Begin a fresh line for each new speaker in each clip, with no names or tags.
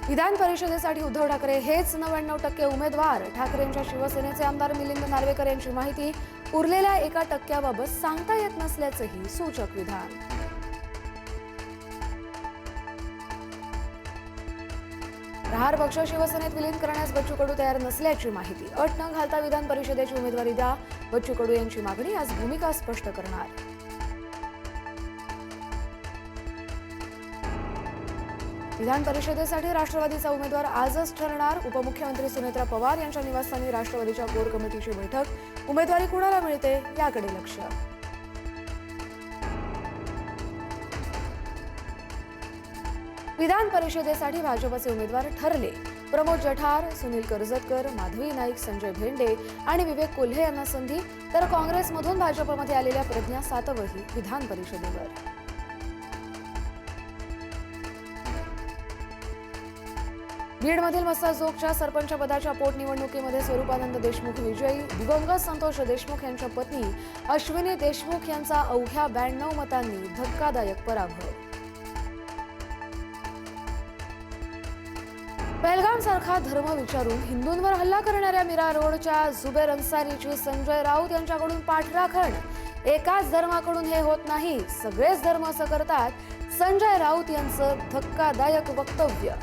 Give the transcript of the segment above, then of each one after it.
विधान परिषदेसाठी उद्धव ठाकरे हेच 99% उमेदवार. ठाकरेंच्या शिवसेनेचे आमदार मिलिंद नार्वेकर यांची माहिती. उरलेल्या 1% सांगता येत नसल्याचंही सूचक विधान. प्रहार पक्ष शिवसेनेत विलीन करण्यास बच्चू कडू तयार नसल्याची माहिती. अट न घालता विधान परिषदेची उमेदवारी द्या. बच्चू कडू यांची मागणी. आज भूमिका स्पष्ट करणार. विधान परिषदेसाठी राष्ट्रवादीचा उमेदवार आजच ठरणार. उपमुख्यमंत्री सुनेत्रा पवार यांच्या निवासस्थानी राष्ट्रवादीच्या कोर कमिटीची बैठक. उमेदवारी कुणाला मिळते याकडे लक्ष. विधान परिषदेसाठी भाजपचे उमेदवार ठरले. प्रमोद जठार, सुनील कर्जतकर, माधवी नाईक, संजय भेंडे आणि विवेक कोल्हे यांना संधी, तर काँग्रेसमधून भाजपमध्ये आलेल्या प्रज्ञा सातवही विधान परिषदेवर. बीडमधील मस्साजोगच्या सरपंचपदाच्या पोटनिवडणुकीमध्ये स्वरूपानंद देशमुख विजयी. दिवंगत संतोष देशमुख यांच्या पत्नी अश्विनी देशमुख यांचा अवघ्या 92 मतांनी धक्कादायक पराभव. पहलगामसारखा धर्म विचारून हिंदूंवर हल्ला करणाऱ्या मीरा रोडच्या जुबेर अन्सारीची संजय राऊत यांच्याकडून पाठराखण. एकाच धर्माकडून हे होत नाही, सगळेच धर्म असं करतात. संजय राऊत यांचं धक्कादायक वक्तव्य.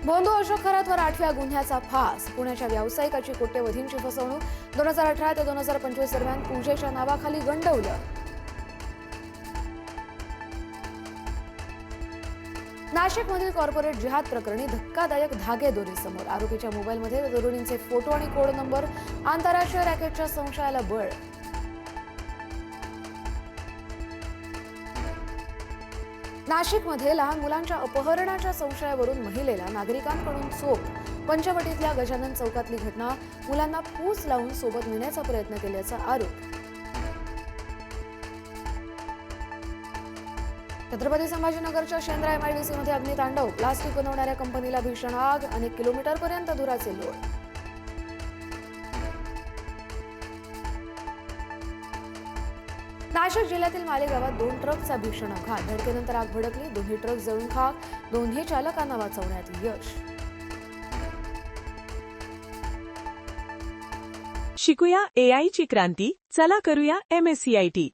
भोंदू अशोक खरातवर 8व्या गुन्ह्याचा फास. पुण्याच्या व्यावसायिकाची कोट्यवधींची फसवणूक. 2018 ते 2025 दरम्यान पूजेच्या नावाखाली गंडवलं. नाशिकमधील कॉर्पोरेट जिहाद प्रकरणी धक्कादायक धागेदोरे समोर. आरोपीच्या मोबाईलमध्ये तरुणींचे फोटो आणि कोड नंबर. आंतरराष्ट्रीय रॅकेटच्या संशयाला बळ. नाशिकमध्ये लहान मुलांच्या अपहरणाच्या संशयावरून महिलेला नागरिकांकडून चोप. पंचवटीतल्या गजानन चौकातली घटना. मुलांना फूस लावून सोबत नेण्याचा प्रयत्न केल्याचा आरोप. छत्रपती संभाजीनगरच्या शेंद्रा MIDC मध्ये अग्नितांडव. प्लास्टिक बनवणाऱ्या कंपनीला भीषण आग. अनेक किलोमीटरपर्यंत धुराचे लोळ. नाशिक जिल्ह्यातील मालेगावात 2 ट्रकचा भीषण अपघात. धडकेनंतर आग भडकली. दोन्ही ट्रक जळून खाक. दोन्ही चालकांना वाचवण्यात यश.
शिकूया AI ची क्रांती. चला करूया MSCIT.